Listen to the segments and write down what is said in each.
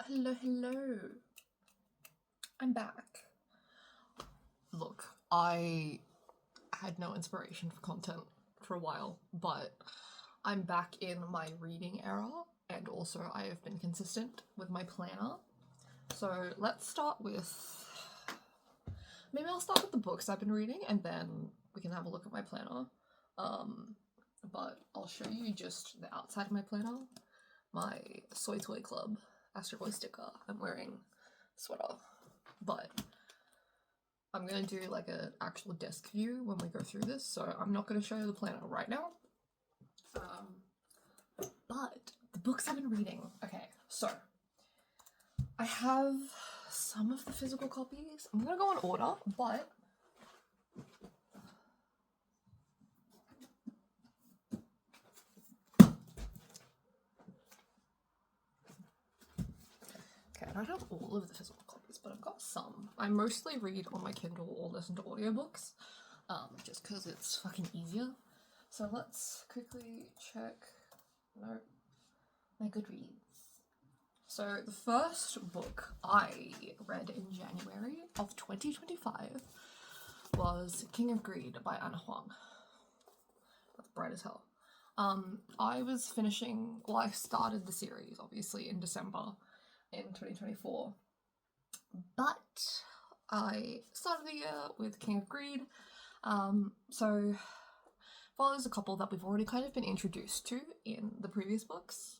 Hello, hello. I'm back. Look, I had no inspiration for content for a while, but I'm back in my reading era, and also I have been consistent with my planner. So let's start with... Maybe I'll start with the books I've been reading, and then we can have a look at my planner. But I'll show you just the outside of my planner. My Soy Toy Club Astro Boy sticker. I'm wearing sweater, but I'm gonna do like an actual desk view when we go through this, so I'm not gonna show you the planner right now. But the books I've been reading. Okay, so I have some of the physical copies. I'm gonna go in order, but I don't have all of the physical copies, but I've got some. I mostly read on my Kindle or listen to audiobooks, just because it's fucking easier. So let's quickly check my Goodreads. So the first book I read in January of 2025 was King of Greed by Anna Huang. That's bright as hell. I started the series obviously in December in 2024, but I started the year with King of Greed, so follows a couple that we've already kind of been introduced to in the previous books,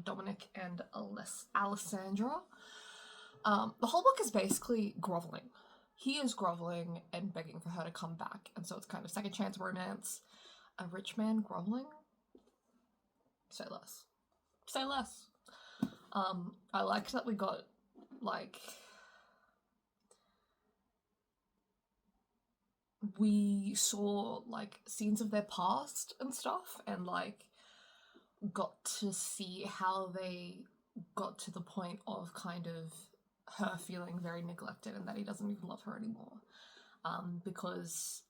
Dominic and Alessandra. The whole book is basically groveling. He is groveling and begging for her to come back, and so it's kind of second chance romance. A rich man groveling? Say less. Say less. I liked that we got, like, we saw, like, scenes of their past and stuff, and, like, got to see how they got to the point of kind of her feeling very neglected and that he doesn't even love her anymore, because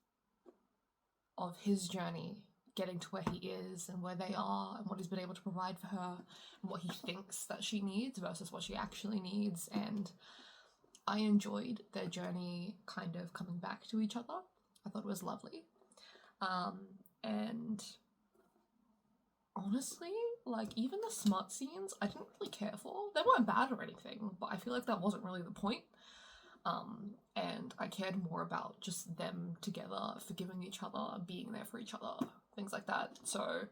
of his journey getting to where he is and where they are and what he's been able to provide for her and what he thinks that she needs versus what she actually needs. And I enjoyed their journey kind of coming back to each other. I thought it was lovely. And honestly, like, even the smut scenes I didn't really care for. They weren't bad or anything, but I feel like that wasn't really the point. And I cared more about just them together, forgiving each other, being there for each other, things like that. So,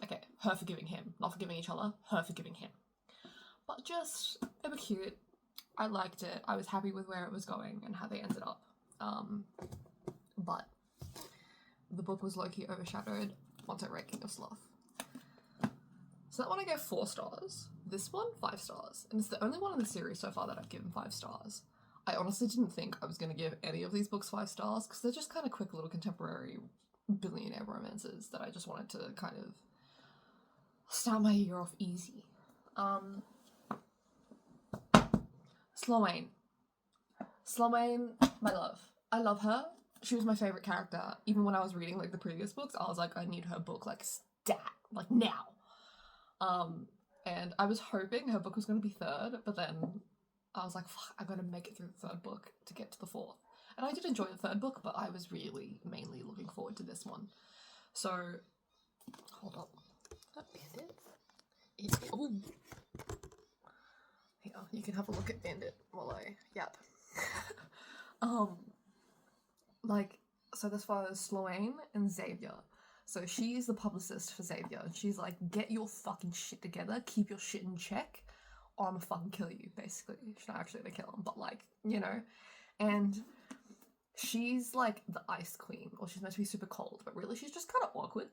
okay, her forgiving him, not forgiving each other, her forgiving him. But just, they were cute. I liked it. I was happy with where it was going and how they ended up. But the book was low-key overshadowed once I read King of Sloth. So that one I gave 4 stars. This one, 5 stars. And it's the only one in the series so far that I've given 5 stars. I honestly didn't think I was going to give any of these books 5 stars because they're just kind of quick little contemporary billionaire romances that I just wanted to kind of start my year off easy. Sloane, my love. I love her. She was my favourite character. Even when I was reading, like, the previous books, I was like, I need her book, like, stat. Like, now. And I was hoping her book was going to be 3rd, but then I was like, fuck, I'm going to make it through the 3rd book to get to the 4th. And I did enjoy the 3rd book, but I was really mainly looking forward to this one. So, hold up. That Bandit? Oh! Here, you can have a look at Bandit while I yap. So this was Sloane and Xavier. So she's the publicist for Xavier, and she's like, get your fucking shit together, keep your shit in check, or I'm gonna fucking kill you, basically. She's not actually gonna kill him, but, like, you know. And she's like the ice queen, or she's meant to be super cold, but really she's just kind of awkward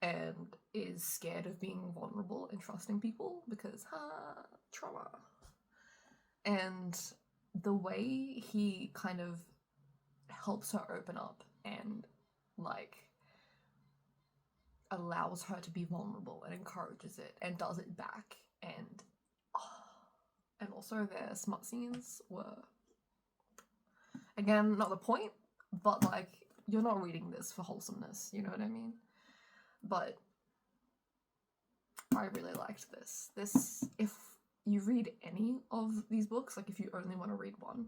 and is scared of being vulnerable and trusting people because, trauma. And the way he kind of helps her open up and, like, allows her to be vulnerable and encourages it and does it back, and also their smut scenes were, again, not the point, but, like, you're not reading this for wholesomeness, you know what I mean? But I really liked this. This, if you read of these books. Like if you only want to read one,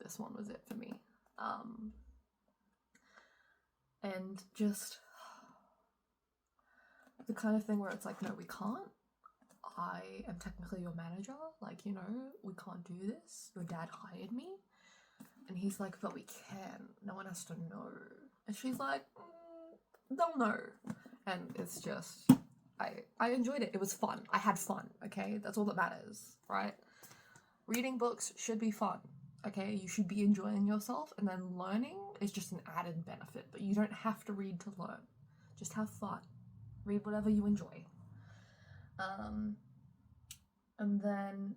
this one was it for me. And just the kind of thing where it's like, no, we can't. I am technically your manager. Like, you know, we can't do this. Your dad hired me. And he's like, but we can. No one has to know. And she's like, they'll know. And it's just, I enjoyed it. It was fun. I had fun, okay? That's all that matters, right? Reading books should be fun, okay? You should be enjoying yourself, and then learning is just an added benefit. But you don't have to read to learn. Just have fun. Read whatever you enjoy. And then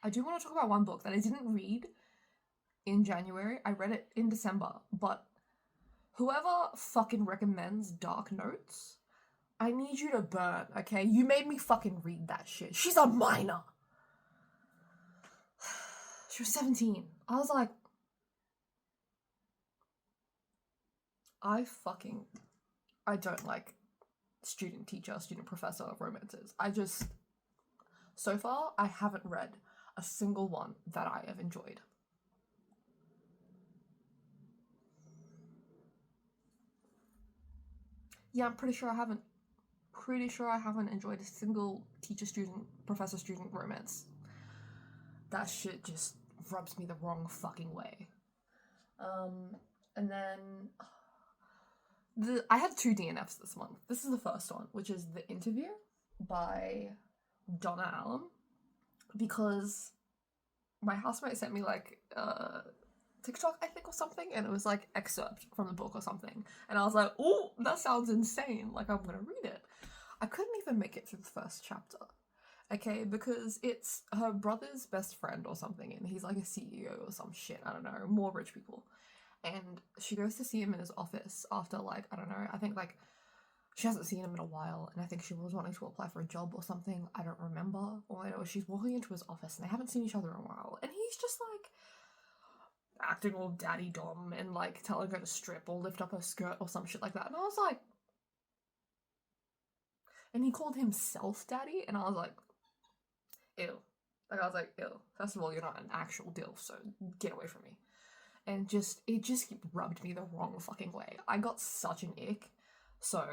I do want to talk about one book that I didn't read in January. I read it in December, but whoever fucking recommends Dark Notes, I need you to burn, okay? You made me fucking read that shit. She's a minor. She was 17. I was like, I don't like student teacher, student professor romances. So far, I haven't read a single one that I have enjoyed. Yeah, I'm pretty sure I haven't enjoyed a single teacher-student, professor-student romance. That shit just rubs me the wrong fucking way. And then I had 2 DNFs this month. This is the first one, which is The Interview by Donna Allen, because my housemate sent me like TikTok, I think, or something, and it was like excerpt from the book or something, and I was like, oh, that sounds insane, like I'm gonna read it. I couldn't even make it through the first chapter, okay, because it's her brother's best friend or something, and he's like a CEO or some shit, I don't know, more rich people, and she goes to see him in his office after, like, I don't know, I think like she hasn't seen him in a while, and I think she was wanting to apply for a job or something. I don't remember. All I know is she's walking into his office, and they haven't seen each other in a while. And he's just, like, acting all daddy dom and, like, telling her to strip or lift up her skirt or some shit like that. And I was like... And he called himself daddy, and I was like... Ew. Like, I was like, ew. First of all, you're not an actual DILF, so get away from me. And it just rubbed me the wrong fucking way. I got such an ick. So...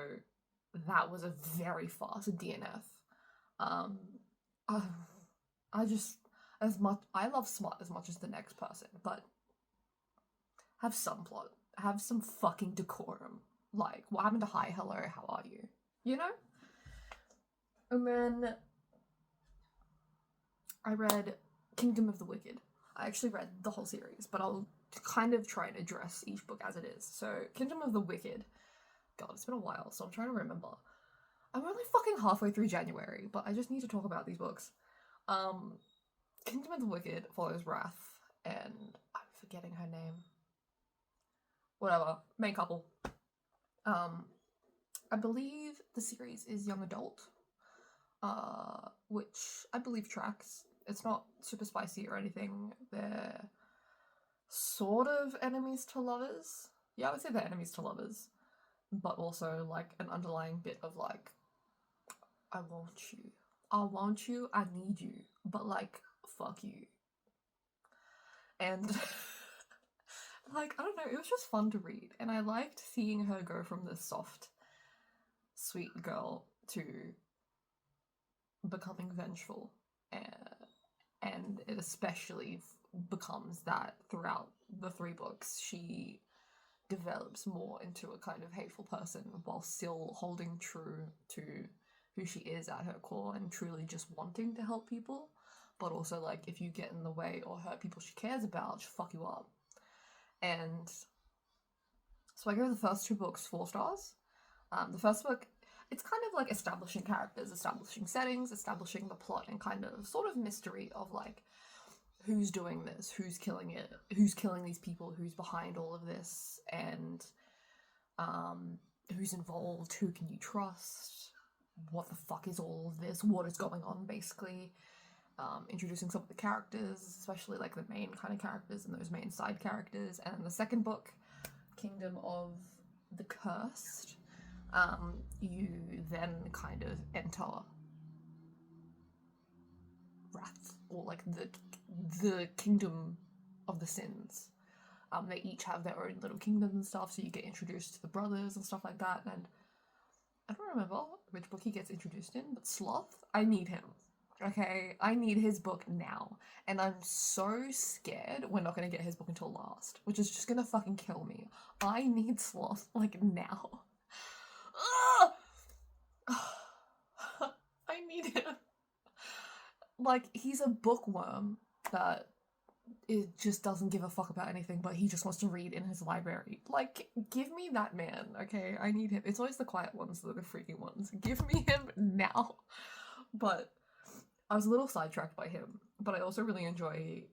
that was a very fast DNF. I love Smut as much as the next person, but have some plot, have some fucking decorum. Like, what happened to hi, hello, how are you? You know? And then I read Kingdom of the Wicked. I actually read the whole series, but I'll kind of try and address each book as it is. So, Kingdom of the Wicked. God, it's been a while, so I'm trying to remember. I'm only fucking halfway through January, but I just need to talk about these books. Kingdom of the Wicked follows Wrath, and I'm forgetting her name. Whatever. Main couple. I believe the series is young adult, which I believe tracks. It's not super spicy or anything. They're sort of enemies to lovers. Yeah, I would say they're enemies to lovers. But also, like, an underlying bit of, like, I want you, I need you, but, like, fuck you. And, like, I don't know, it was just fun to read, and I liked seeing her go from this soft, sweet girl to becoming vengeful, and it especially becomes that throughout the 3 books. She develops more into a kind of hateful person while still holding true to who she is at her core and truly just wanting to help people, but also, like, if you get in the way or hurt people she cares about, she'll fuck you up. And so I gave the first 2 books 4 stars. The first book, it's kind of like establishing characters, establishing settings, establishing the plot, and kind of sort of mystery of, like, who's doing this, who's killing it, who's killing these people, who's behind all of this, and who's involved, who can you trust, what the fuck is all of this, what is going on, basically. Introducing some of the characters, especially, like, the main kind of characters and those main side characters. And then the second book, Kingdom of the Cursed, you then kind of enter wrath, or like the kingdom of the sins. They each have their own little kingdoms and stuff, so you get introduced to the brothers and stuff like that. And I don't remember which book he gets introduced in, but Sloth, I need him. Okay, I need his book now. And I'm so scared we're not gonna get his book until last, which is just gonna fucking kill me. I need Sloth, like, now. I need him. Like, he's a bookworm that it just doesn't give a fuck about anything, but he just wants to read in his library. Like, give me that man, okay? I need him. It's always the quiet ones that are the freaky ones. Give me him now. But I was a little sidetracked by him, but I also really enjoy,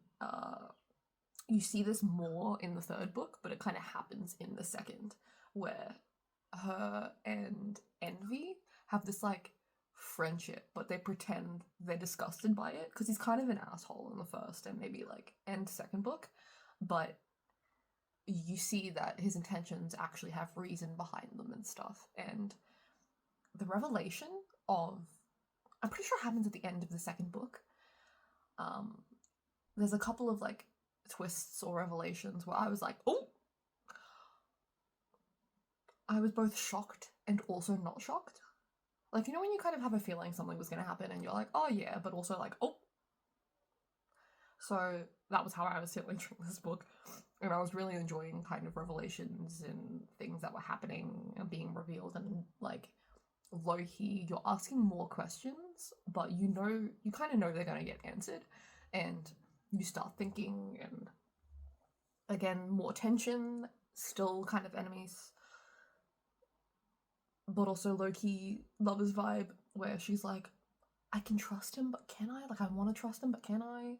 you see this more in the third book, but it kind of happens in the second, where her and Envy have this, like, friendship, but they pretend they're disgusted by it, because he's kind of an asshole in the first and maybe, like, end second book, but you see that his intentions actually have reason behind them and stuff, and the revelation of, I'm pretty sure it happens at the end of the second book. There's a couple of, like, twists or revelations where I was like, oh! I was both shocked and also not shocked. Like, you know when you kind of have a feeling something was going to happen and you're like, oh yeah, but also like, oh. So that was how I was feeling during this book. And I was really enjoying kind of revelations and things that were happening and being revealed, and like, low-key, you're asking more questions, but you kind of know they're going to get answered, and you start thinking, and again, more tension, still kind of enemies, but also low-key lovers vibe, where she's like, I can trust him, but can I? Like, I want to trust him, but can I?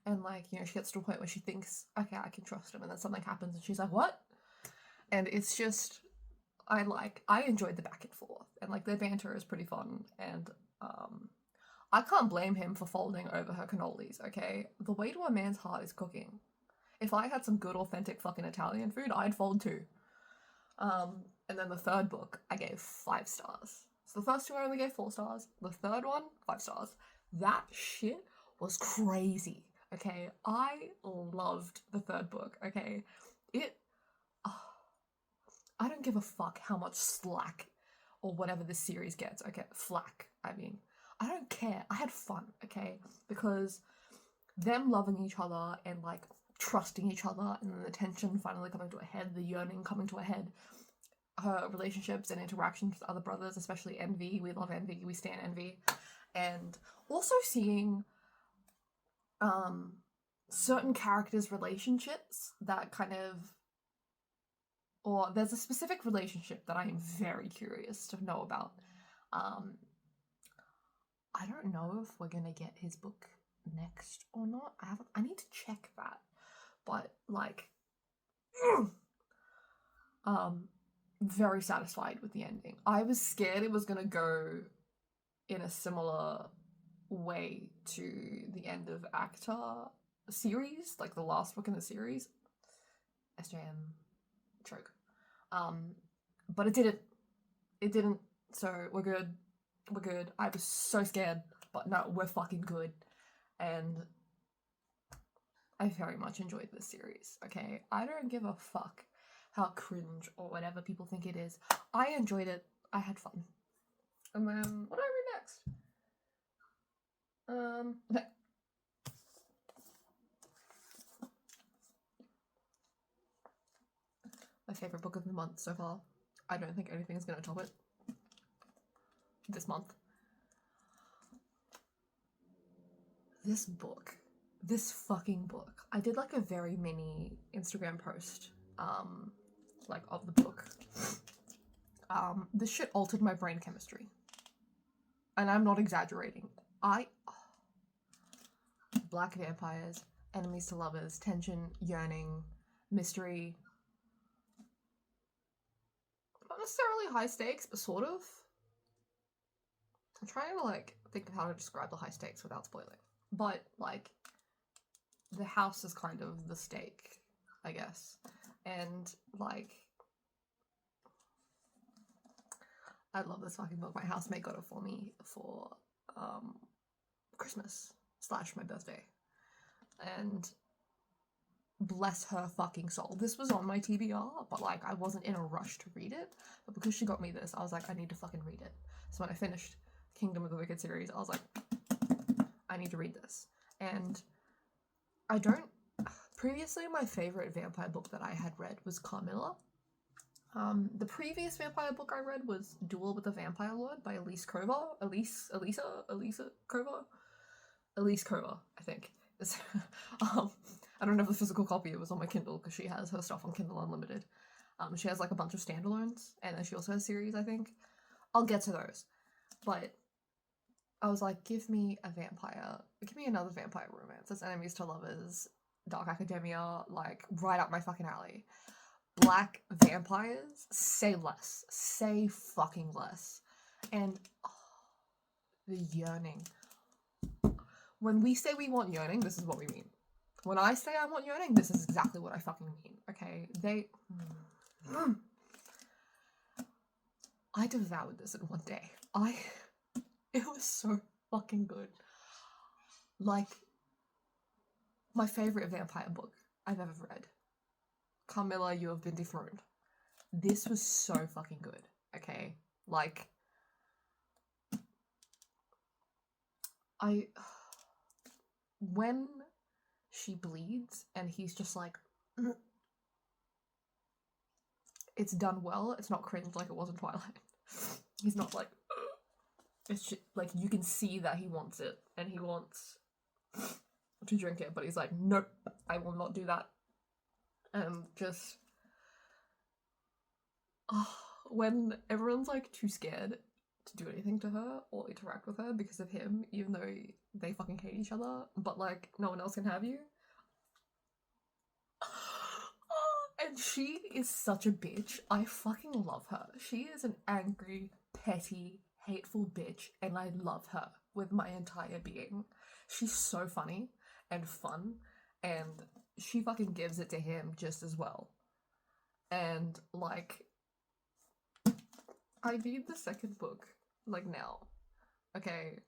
And like, you know, she gets to a point where she thinks, okay, I can trust him, and then something happens and she's like, what? And it's just, I enjoyed the back and forth, and like their banter is pretty fun, and I can't blame him for folding over her cannolis, okay? The way to a man's heart is cooking. If I had some good authentic fucking Italian food, I'd fold too. And then the third book, I gave 5 stars. So the first two I only gave 4 stars. The third one, 5 stars. That shit was crazy, okay? I loved the third book, okay? I don't give a fuck how much slack or whatever this series gets, okay? Flack, I mean. I don't care. I had fun, okay? Because them loving each other and, like, trusting each other, and then the tension finally coming to a head, the yearning coming to a head, her relationships and interactions with other brothers, especially Envy. We love Envy. We stan Envy. And also seeing certain characters' relationships that kind of, or there's a specific relationship that I am very curious to know about. I don't know if we're gonna get his book next or not. I need to check that. But like, very satisfied with the ending. I was scared it was gonna go in a similar way to the end of ACTA series, like the last book in the series. SJM choke. But it didn't. It didn't, so we're good. We're good. I was so scared, but no, we're fucking good. And I very much enjoyed this series, okay? I don't give a fuck how cringe or whatever people think it is. I enjoyed it. I had fun. And then, what do I read next? Okay. My favorite book of the month so far. I don't think anything's gonna top it this month. This book. This fucking book. I did like a very mini Instagram post, like of the book. This shit altered my brain chemistry. And I'm not exaggerating. Black vampires, enemies to lovers, tension, yearning, mystery. Not necessarily high stakes, but sort of. I'm trying to like think of how to describe the high stakes without spoiling. But like, the house is kind of the stake, I guess. And like, I love this fucking book. My housemate got it for me for Christmas. / my birthday. And bless her fucking soul. This was on my TBR, but like I wasn't in a rush to read it. But because she got me this, I was like, I need to fucking read it. So when I finished Kingdom of the Wicked series, I was like, I need to read this. And I don't... Previously, my favourite vampire book that I had read was Carmilla. The previous vampire book I read was Duel with the Vampire Lord by Elise Cover. Elisa Cover? Elise Cover, I think. I don't have the physical copy, it was on my Kindle because she has her stuff on Kindle Unlimited. She has like a bunch of standalones, and then she also has series, I think. I'll get to those. But I was like, give me another vampire romance. It's enemies to lovers, Dark Academia, like right up my fucking alley. Black vampires, say less. Say fucking less. And the yearning. When we say we want yearning, this is what we mean. When I say I want yearning, this is exactly what I fucking mean, okay? I devoured this in one day. It was so fucking good. Like, my favourite vampire book I've ever read. Carmilla, You Have Been Dethroned. This was so fucking good, okay? Like, when she bleeds and he's just like, it's done well, it's not cringe like it was in Twilight. He's not like, it's just, like, you can see that he wants it and he wants to drink it, but he's like, nope, I will not do that. Just when everyone's like too scared to do anything to her or interact with her because of him, even though they fucking hate each other, but like no one else can have you. And she is such a bitch. I fucking love her. She is an angry, petty, hateful bitch, and I love her with my entire being. She's so funny and fun, and she fucking gives it to him just as well. And like, I need the second book, like now. Okay,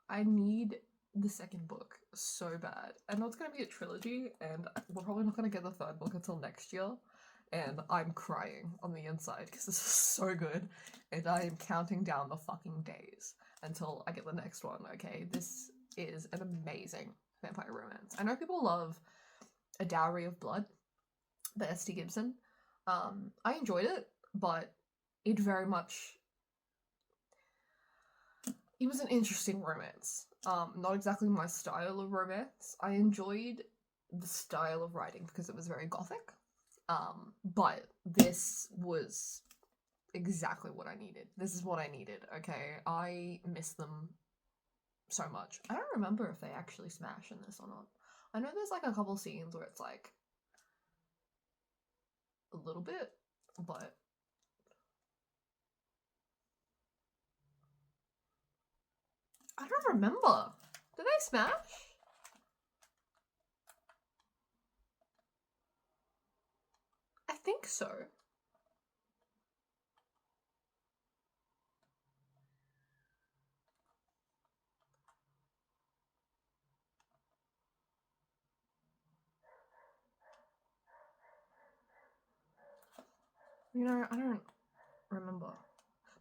I need the second book so bad. I know it's gonna be a trilogy, and we're probably not gonna get the third book until next year. And I'm crying on the inside because this is so good, and I am counting down the fucking days until I get the next one, okay? This is an amazing vampire romance. I know people love A Dowry of Blood by S.T. Gibson. I enjoyed it, but it very much... It was an interesting romance. Not exactly my style of romance. I enjoyed the style of writing because it was very gothic. But this was exactly what I needed. This is what I needed, okay? I miss them so much. I don't remember if they actually smash in this or not. I know there's like a couple scenes where it's like a little bit, but I don't remember. Did they smash? I think so. You know, I don't remember.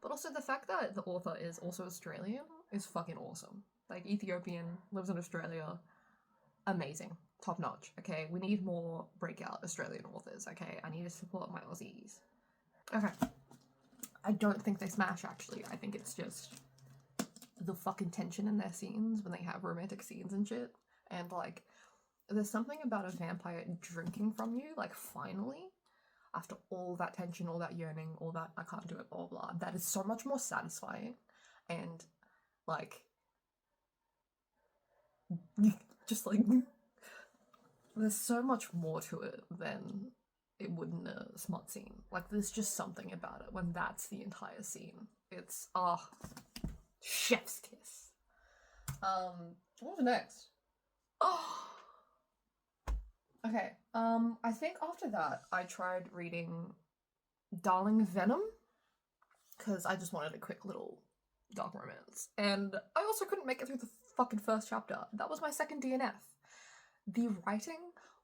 But also the fact that the author is also Australian is fucking awesome. Like, Ethiopian, lives in Australia. Amazing. Top notch, okay? We need more breakout Australian authors, okay? I need to support my Aussies. Okay. I don't think they smash, actually. I think it's just the fucking tension in their scenes when they have romantic scenes and shit. And, like, there's something about a vampire drinking from you, like, finally, after all that tension, all that yearning, all that I can't do it, blah, blah, that is so much more satisfying. And, like, just, like, there's so much more to it than it would in a Smut scene. Like, there's just something about it when that's the entire scene. It's, chef's kiss. What was next? Oh! Okay, I think after that, I tried reading Darling Venom, because I just wanted a quick little dark romance. And I also couldn't make it through the fucking first chapter. That was my second DNF. The writing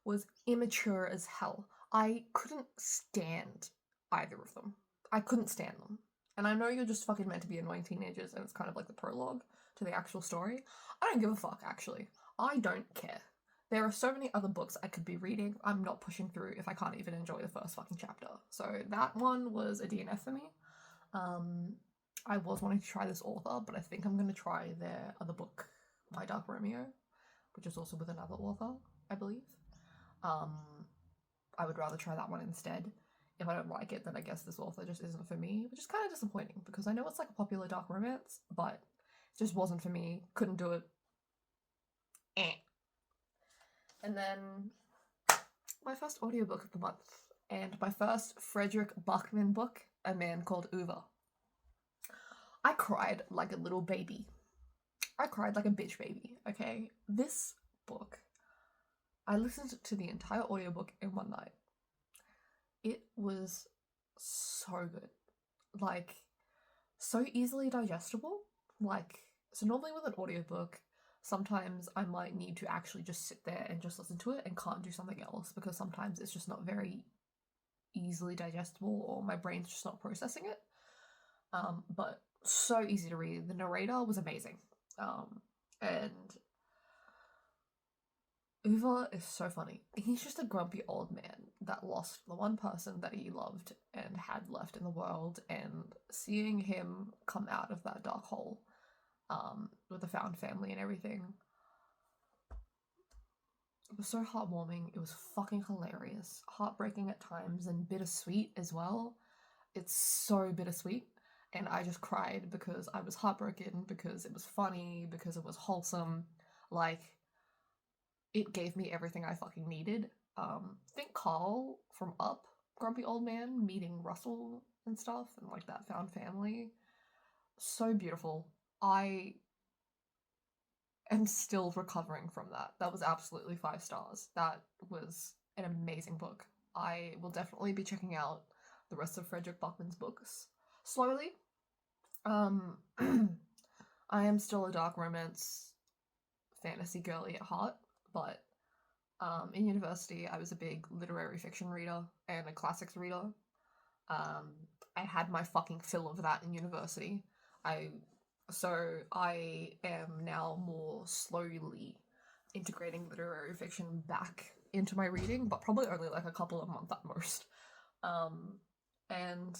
was immature as hell. I couldn't stand either of them. I couldn't stand them. And I know you're just fucking meant to be annoying teenagers and it's kind of like the prologue to the actual story. I don't give a fuck, actually. I don't care. There are so many other books I could be reading. I'm not pushing through if I can't even enjoy the first fucking chapter. So that one was a DNF for me. I was wanting to try this author, but I think I'm going to try their other book, My Dark Romeo, which is also with another author, I believe. I would rather try that one instead. If I don't like it, then I guess this author just isn't for me, which is kind of disappointing because I know it's like a popular dark romance, but it just wasn't for me. Couldn't do it. And then my first audiobook of the month, and my first Frederick Bachman book, A Man Called Uwe. I cried like a little baby. I cried like a bitch baby, okay? This book, I listened to the entire audiobook in one night. It was so good. Like, so easily digestible. Like, so normally with an audiobook, sometimes I might need to actually just sit there and just listen to it and can't do something else because sometimes it's just not very easily digestible or my brain's just not processing it. But so easy to read. The narrator was amazing. And Uwe is so funny. He's just a grumpy old man that lost the one person that he loved and had left in the world, and seeing him come out of that dark hole with the found family and everything, it was so heartwarming. It was fucking hilarious. Heartbreaking at times and bittersweet as well. It's so bittersweet. And I just cried because I was heartbroken, because it was funny, because it was wholesome. Like, it gave me everything I fucking needed. Think Carl from Up, grumpy old man, meeting Russell and stuff, and like that found family. So beautiful. I am still recovering from that. That was absolutely 5 stars. That was an amazing book. I will definitely be checking out the rest of Frederick Bachman's books slowly. I am still a dark romance fantasy girly at heart, but in university I was a big literary fiction reader and a classics reader. I had my fucking fill of that in university. So I am now more slowly integrating literary fiction back into my reading, but probably only like a couple of months at most. And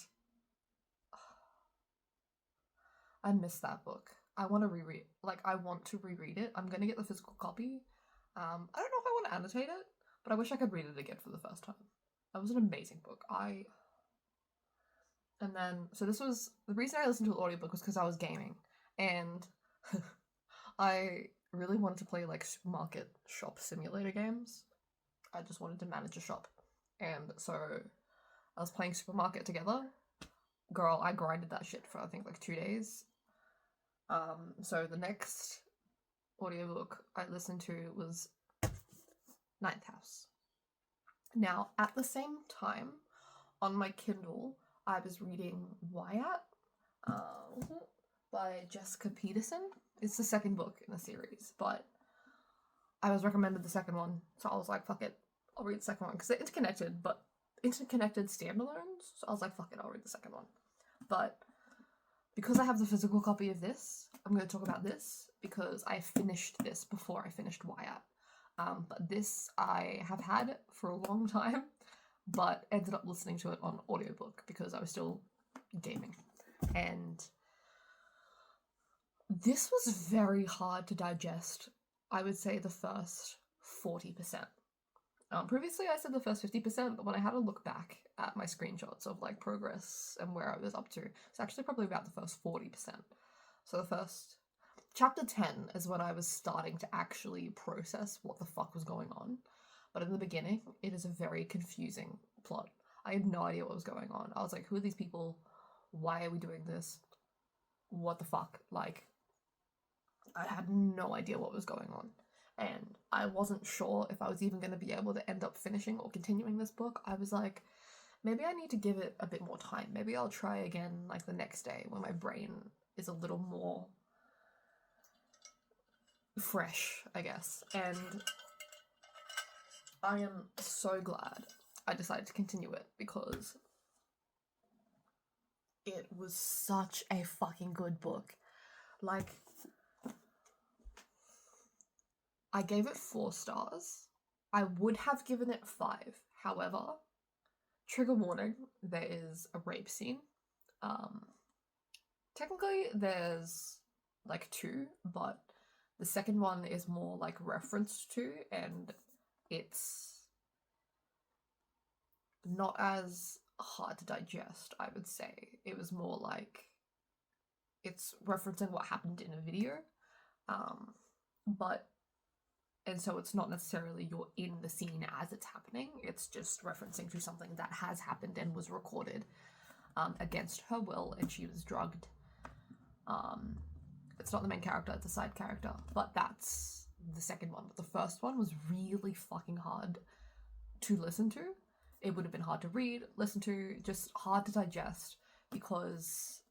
I miss that book. I want to reread it. I'm gonna get the physical copy. I don't know if I want to annotate it, but I wish I could read it again for the first time. That was an amazing book. And then, so this was, the reason I listened to the audiobook was because I was gaming, and I really wanted to play like supermarket shop simulator games. I just wanted to manage a shop. And so I was playing Supermarket Together. Girl, I grinded that shit for I think like 2 days. So the next audiobook I listened to was Ninth House. Now, at the same time, on my Kindle, I was reading Wyatt by Jessica Peterson. It's the second book in the series, but I was recommended the second one, so I was like, fuck it, I'll read the second one, because they're interconnected, but interconnected standalones, so I was like, fuck it, I'll read the second one. But because I have the physical copy of this, I'm going to talk about this, because I finished this before I finished Wyatt. But this I have had for a long time, but ended up listening to it on audiobook because I was still gaming. And this was very hard to digest, I would say the first 40%. Previously I said the first 50%, but when I had a look back at my screenshots of like progress and where I was up to, it's actually probably about the first 40%. So the first chapter 10 is when I was starting to actually process what the fuck was going on. But in the beginning, it is a very confusing plot. I had no idea what was going on. I was like, who are these people? Why are we doing this? What the fuck? Like, I had no idea what was going on. And I wasn't sure if I was even going to be able to end up finishing or continuing this book. I was like, maybe I need to give it a bit more time. Maybe I'll try again like the next day when my brain is a little more fresh, I guess. And I am so glad I decided to continue it because it was such a fucking good book. Like, I gave it 4 stars. I would have given it 5. However, trigger warning, there is a rape scene. Technically there's like 2, but the second one is more like referenced to, and it's not as hard to digest, I would say. It was more like it's referencing what happened in a video, and so it's not necessarily you're in the scene as it's happening, it's just referencing to something that has happened and was recorded against her will, and she was drugged. It's not the main character, it's a side character, but that's the second one. But the first one was really fucking hard to listen to. It would have been hard to read, listen to, just hard to digest, because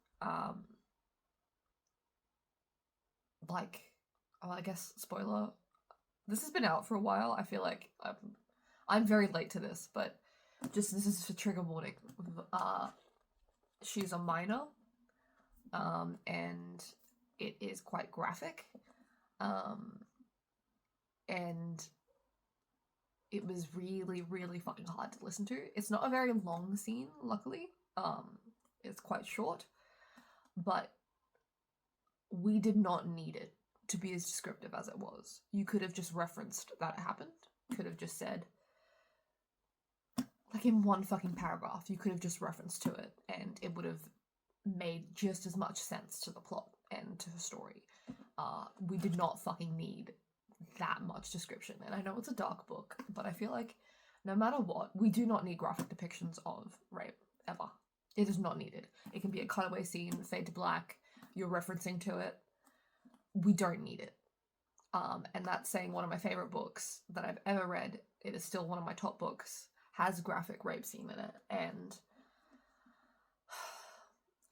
like, oh, I guess spoiler, this has been out for a while. I feel like I'm very late to this, but just this is for trigger warning. She's a minor, and it is quite graphic, and it was really, really fucking hard to listen to. It's not a very long scene, luckily. It's quite short, but we did not need it to be as descriptive as it was. You could have just referenced that it happened. Could have just said, like in one fucking paragraph, you could have just referenced to it, and it would have made just as much sense to the plot and to the story. We did not fucking need that much description. And I know it's a dark book, but I feel like no matter what, we do not need graphic depictions of rape, ever. It is not needed. It can be a cutaway scene, fade to black, you're referencing to it. We don't need it. And that's saying one of my favorite books that I've ever read, it is still one of my top books, has a graphic rape scene in it, and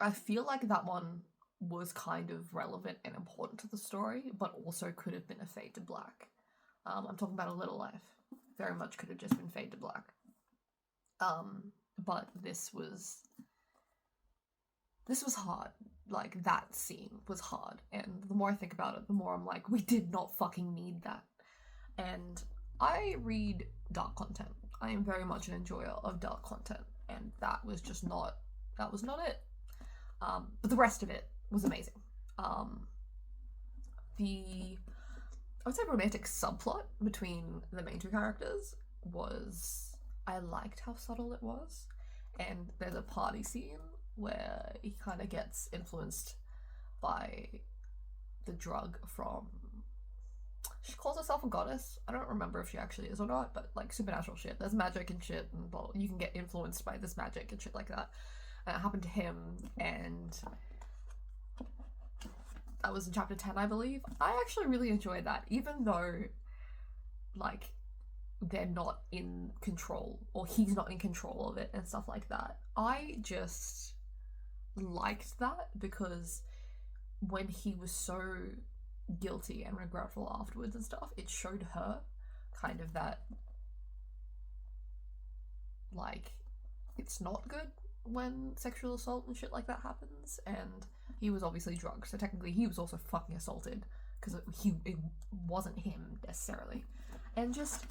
I feel like that one was kind of relevant and important to the story, but also could have been a fade to black. I'm talking about A Little Life. Very much could have just been fade to black. But this was hard. Like, that scene was hard, and the more I think about it, the more I'm like, we did not fucking need that. And I read dark content. I am very much an enjoyer of dark content, and that was not it. But the rest of it was amazing. I would say romantic subplot between the main 2 characters was, I liked how subtle it was, and there's a party scene where he kind of gets influenced by the drug from, she calls herself a goddess. I don't remember if she actually is or not, but like supernatural shit. There's magic and shit, and well, you can get influenced by this magic and shit like that. And it happened to him, and that was in chapter 10, I believe. I actually really enjoyed that, even though, like, they're not in control, or he's not in control of it and stuff like that. I just liked that, because when he was so guilty and regretful afterwards and stuff, it showed her kind of that, like, it's not good when sexual assault and shit like that happens, and he was obviously drunk, so technically he was also fucking assaulted, because it wasn't him necessarily. And just,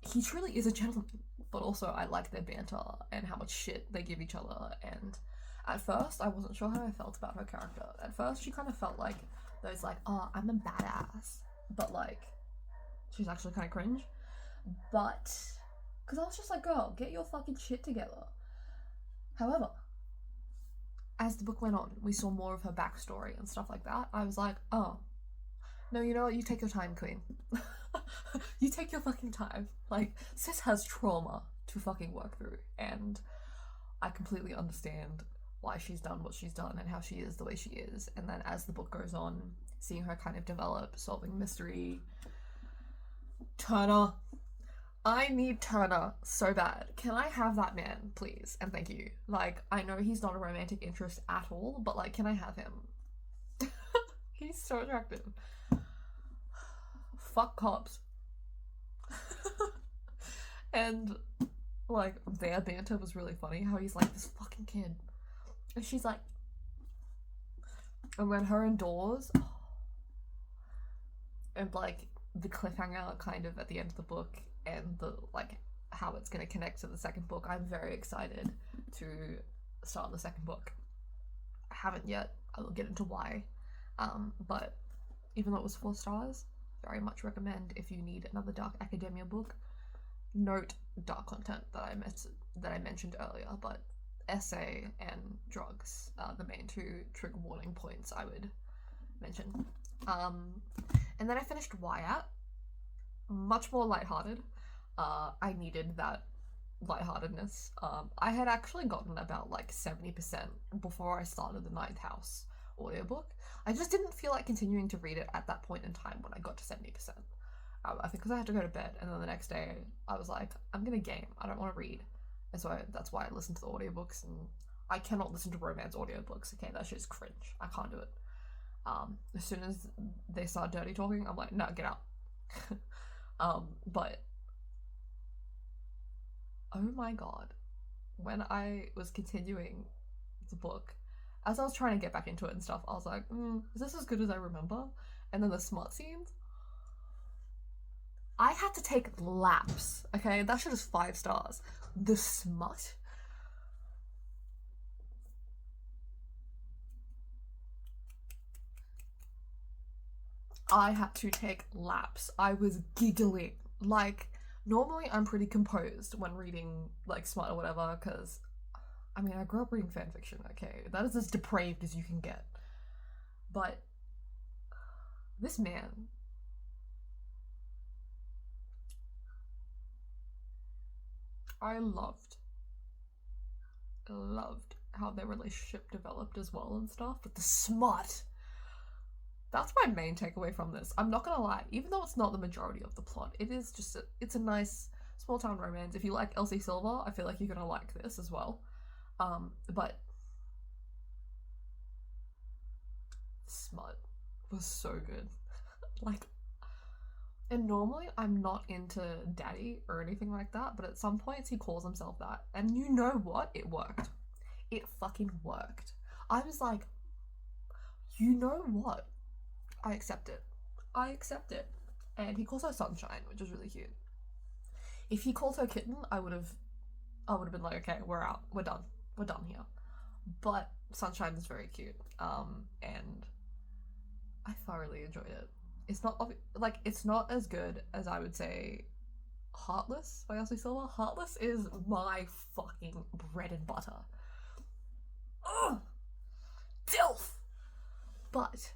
he truly is a gentleman, but also I like their banter and how much shit they give each other. And at first I wasn't sure how I felt about her character. At first she kind of felt like those, like, oh, I'm a badass, but like, she's actually kind of cringe. But because I was just like, girl, get your fucking shit together. However, as the book went on, we saw more of her backstory and stuff like that. I was like, oh, no, you know what? You take your time, queen. You take your fucking time. Like, sis has trauma to fucking work through, and I completely understand why she's done what she's done and how she is the way she is. And then as the book goes on, seeing her kind of develop, solving mystery. Turner. I need Turner so bad. Can I have that man, please? And thank you. Like, I know he's not a romantic interest at all, but like, can I have him? He's so attractive. fuck cops. And like their banter was really funny, how he's like, this fucking kid, and she's like, and when her and Dawes, and like the cliffhanger kind of at the end of the book, and the like how it's going to connect to the second book, I'm very excited to start the second book. I haven't yet. I will get into why, but even though it was 4 stars, very much recommend if you need another dark academia book. Note dark content that I mentioned earlier, but essay and drugs are the main 2 trigger warning points I would mention. And then I finished Wyatt, much more lighthearted. I needed that lightheartedness. I had actually gotten about like 70% before I started the Ninth House audiobook. I just didn't feel like continuing to read it at that point in time when I got to 70%. I think because I had to go to bed, and then the next day I was like, I'm gonna game, I don't want to read. And so that's why I listened to the audiobooks, and I cannot listen to romance audiobooks, okay? That shit's cringe. I can't do it. As soon as they start dirty talking, I'm like, no, get out. But oh my god, when I was continuing the book, as I was trying to get back into it and stuff, I was like, is this as good as I remember? And then the smut scenes, I had to take laps, okay? That shit is 5 stars. The smut. I had to take laps. I was giggling. Like, normally I'm pretty composed when reading, like, smut or whatever, because, I mean, I grew up reading fanfiction, okay? That is as depraved as you can get. But this man, I loved how their relationship developed as well and stuff, but the smut, that's my main takeaway from this. I'm not gonna lie, even though it's not the majority of the plot, it is just it's a nice small town romance. If you like Elsie Silver, I feel like you're gonna like this as well. But smut was so good. Like, and normally I'm not into daddy or anything like that, but at some points he calls himself that. And you know what? It worked. It fucking worked. I was like, you know what? I accept it. I accept it. And he calls her Sunshine, which is really cute. If he called her Kitten, I would have been like, okay, we're out. We're done. We're done here. But Sunshine is very cute. And I thoroughly enjoyed it. It's not as good as I would say Heartless by Elsie Silver. Heartless is my fucking bread and butter. Ugh! Dilf! But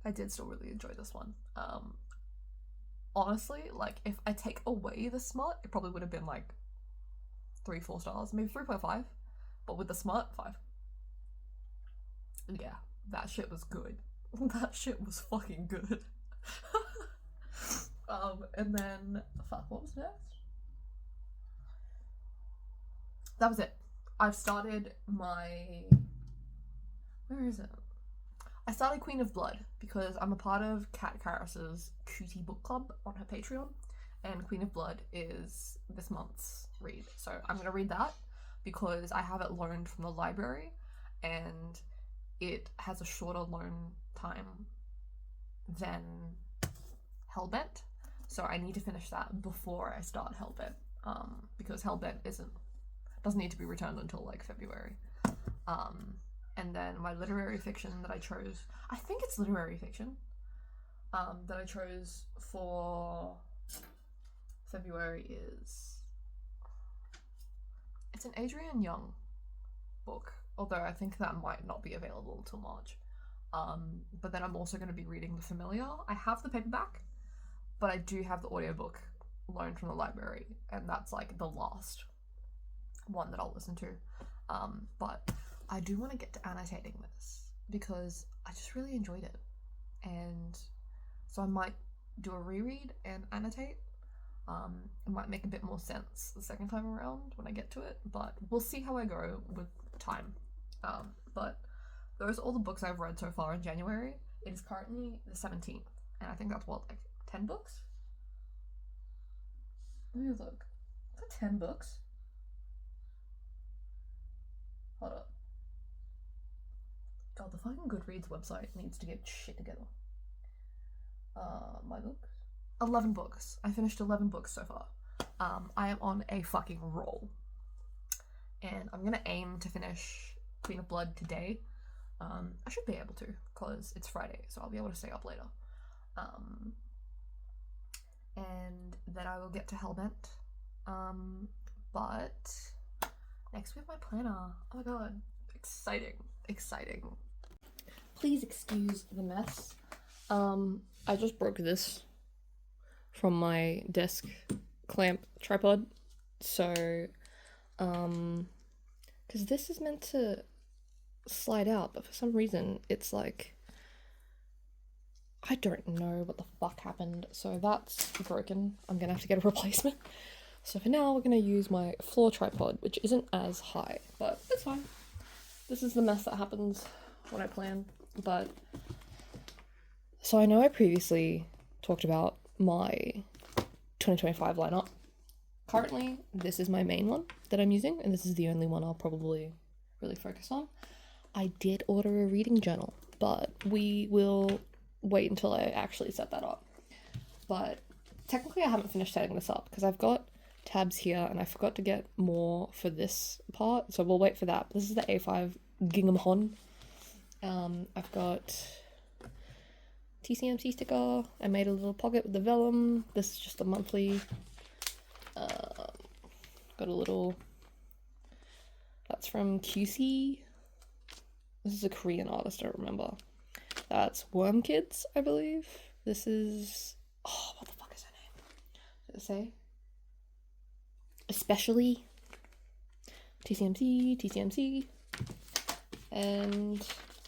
I did still really enjoy this one. Honestly, like, if I take away the smut, it probably would have been like 3-4 stars, maybe 3.5. But with the smut, 5. Yeah, that shit was good. That shit was fucking good. And then, fuck, what was next? That was it. I've started my... Where is it? I started Queen of Blood because I'm a part of Kat Karras's Cootie Book Club on her Patreon, and Queen of Blood is this month's read. So I'm going to read that because I have it loaned from the library, and it has a shorter loan time than Hellbent. So I need to finish that before I start Hellbent, because Hellbent doesn't need to be returned until like February. And then my literary fiction that I chose, I think it's literary fiction, that I chose for February it's an Adrienne Young book, although I think that might not be available until March. But then I'm also going to be reading The Familiar. I have the paperback, but I do have the audiobook loaned from the library, and that's like the last one that I'll listen to. But I do want to get to annotating this because I just really enjoyed it, and so I might do a reread and annotate. It might make a bit more sense the second time around when I get to it, but we'll see how I go with time. But those are all the books I've read so far in January. It is currently the 17th, and I think that's what, like 10 books? Let me look. Is that 10 books? Hold up. God, the fucking Goodreads website needs to get shit together. My books? 11 books. I finished 11 books so far. I am on a fucking roll. And I'm gonna aim to finish Queen of Blood today. I should be able to, because it's Friday, so I'll be able to stay up later. And then I will get to Hellbent. But next we have my planner. Oh my god. Exciting. Please excuse the mess. I just broke this from my desk clamp tripod. So, because this is meant to slide out, but for some reason it's like, I don't know what the fuck happened. So that's broken. I'm gonna have to get a replacement. So for now, we're gonna use my floor tripod, which isn't as high, but it's fine. This is the mess that happens when I plan. But so I know I previously talked about my 2025 lineup. Currently, this is my main one that I'm using, and this is the only one I'll probably really focus on. I did order a reading journal, but we will wait until I actually set that up. But technically I haven't finished setting this up because I've got tabs here and I forgot to get more for this part, so we'll wait for that. This is the A5 Gingham Hon. I've got TCMC sticker. I made a little pocket with the vellum. This is just a monthly. Got a little, that's from QC. This is a Korean artist, I don't remember. That's Worm Kids, I believe. This is, oh, what the fuck is her name? Does it say? Especially TCMC. And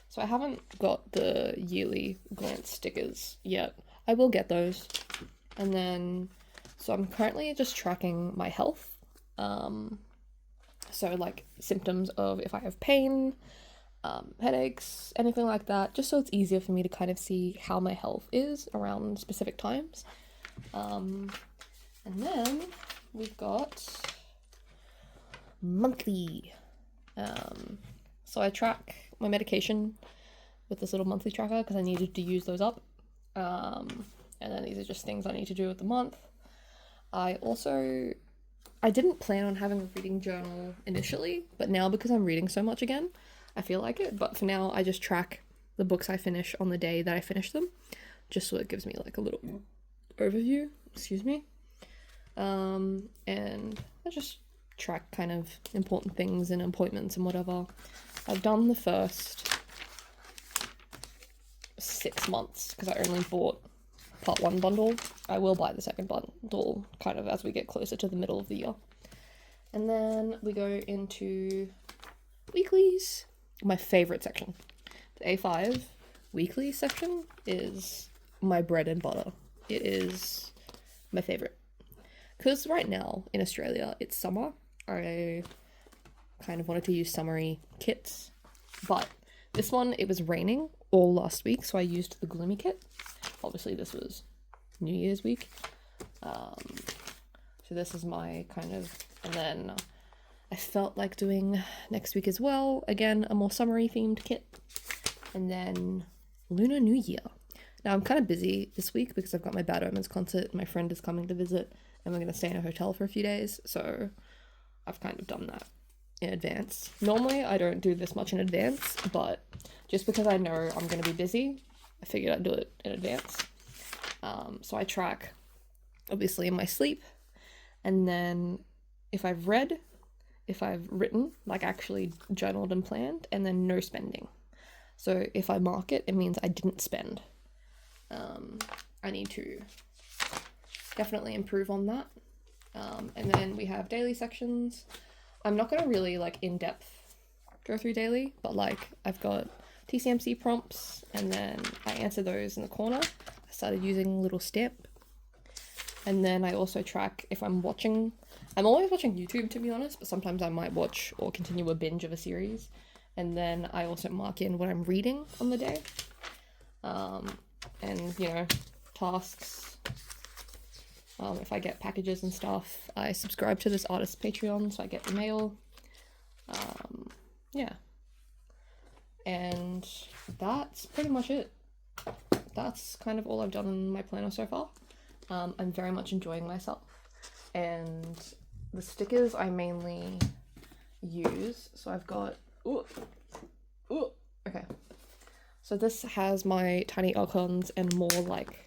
so I haven't got the yearly glance stickers yet. I will get those. And then, so I'm currently just tracking my health. So like symptoms of if I have pain, headaches, anything like that, just so it's easier for me to kind of see how my health is around specific times. And then we've got monthly. So I track my medication with this little monthly tracker because I needed to use those up. And then these are just things I need to do with the month. I didn't plan on having a reading journal initially, but now because I'm reading so much again, I feel like it. But for now, I just track the books I finish on the day that I finish them, just so it gives me like a little overview, excuse me. And I just track kind of important things and appointments and whatever. I've done the first 6 months because I only bought part 1 bundle. I will buy the second bundle kind of as we get closer to the middle of the year. And then we go into weeklies. My favorite section. The A5 weekly section is my bread and butter. It is my favorite. Because right now in Australia it's summer. I kind of wanted to use summery kits. But this one, it was raining all last week, so I used the gloomy kit. Obviously this was New Year's week. So this is my kind of, and then I felt like doing next week as well. Again, a more summery themed kit. And then Lunar New Year. Now I'm kind of busy this week because I've got my Bad Omens concert. My friend is coming to visit and we're going to stay in a hotel for a few days. So I've kind of done that in advance. Normally I don't do this much in advance, but just because I know I'm going to be busy, I figured I'd do it in advance. So I track, obviously, in my sleep, and then if I've read, if I've written, like actually journaled and planned, and then no spending. So if I mark it, it means I didn't spend. I need to definitely improve on that. And then we have daily sections. I'm not going to really like in-depth go through daily, but like I've got TCMC prompts and then I answer those in the corner. I started using a little stamp. And then I also track if I'm watching. I'm always watching YouTube, to be honest, but sometimes I might watch or continue a binge of a series. And then I also mark in what I'm reading on the day. And, you know, tasks. If I get packages and stuff, I subscribe to this artist's Patreon, so I get the mail. Yeah. And that's pretty much it. That's kind of all I've done in my planner so far. I'm very much enjoying myself. And the stickers I mainly use, so I've got... Okay. So this has my tiny icons and more like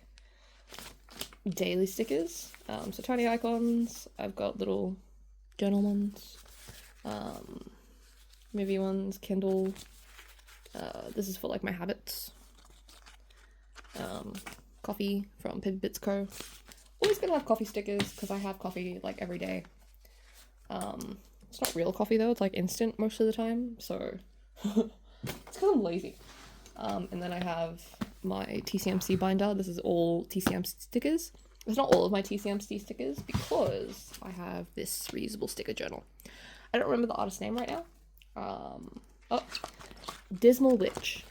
daily stickers. So tiny icons, I've got little journal ones, movie ones, Kindle. This is for like my habits. Coffee from Pippi Bits Co. Always gonna have coffee stickers because I have coffee like every day. It's not real coffee though, it's like instant most of the time, so it's kind of lazy. And then I have my TCMC binder. This is all TCMC stickers. It's not all of my TCMC stickers because I have this reusable sticker journal. I don't remember the artist's name right now. Oh, Dismal Witch.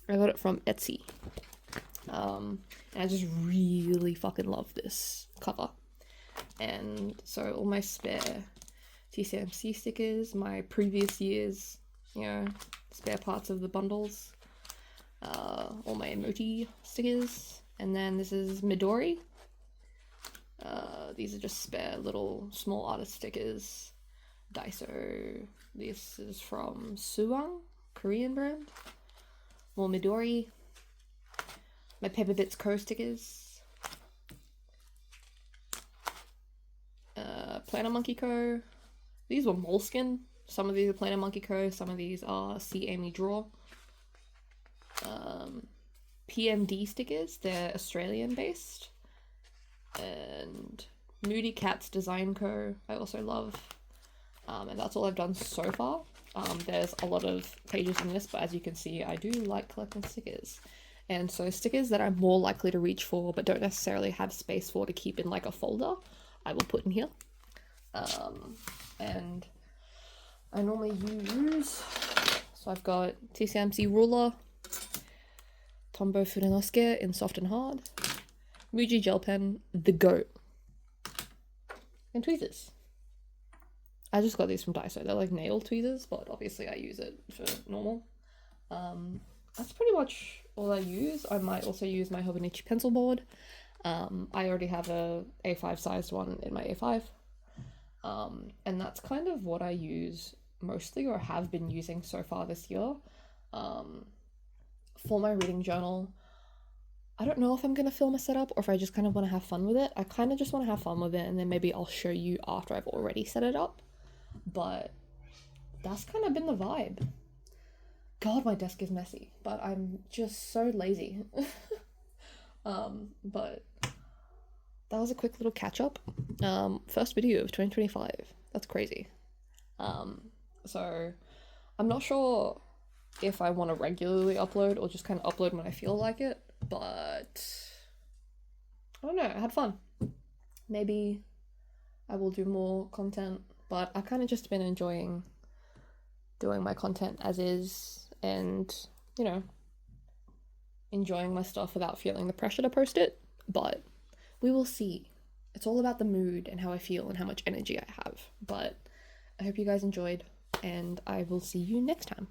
I got it from Etsy. And I just really fucking love this cover. And so all my spare TCMC stickers, my previous year's, you know, spare parts of the bundles, all my emoji stickers, and then this is Midori. These are just spare little small artist stickers. Daiso. This is from Suwang, Korean brand. More Midori. My Pepper Bits Co stickers. Planner Monkey Co. These were Moleskin. Some of these are Planner Monkey Co. Some of these are See Amy Draw. PMD stickers. They're Australian based. And Moody Cats Design Co. I also love. And that's all I've done so far. There's a lot of pages in this, but as you can see, I do like collecting stickers. And so stickers that I'm more likely to reach for, but don't necessarily have space for to keep in like a folder, I will put in here. And I normally use, so I've got TCMC Ruler, Tombow Furinosuke in Soft and Hard, Muji Gel Pen, The Goat, and tweezers. I just got these from Daiso. They're like nail tweezers, but obviously I use it for normal. That's pretty much all I use. I might also use my hobonichi pencil board. I already have a A5 sized one in my A5. And that's kind of what I use mostly, or have been using so far this year. For my reading journal, I don't know if I'm going to film a setup or if I just kind of want to have fun with it. I kind of just want to have fun with it, and then maybe I'll show you after I've already set it up. But that's kind of been the vibe. God, my desk is messy, but I'm just so lazy. But that was a quick little catch up. First video of 2025. That's crazy. So I'm not sure if I want to regularly upload or just kind of upload when I feel like it, but I don't know, I had fun. Maybe I will do more content, but I've kind of just been enjoying doing my content as is and, you know, enjoying my stuff without feeling the pressure to post it, but we will see. It's all about the mood and how I feel and how much energy I have, but I hope you guys enjoyed, and I will see you next time.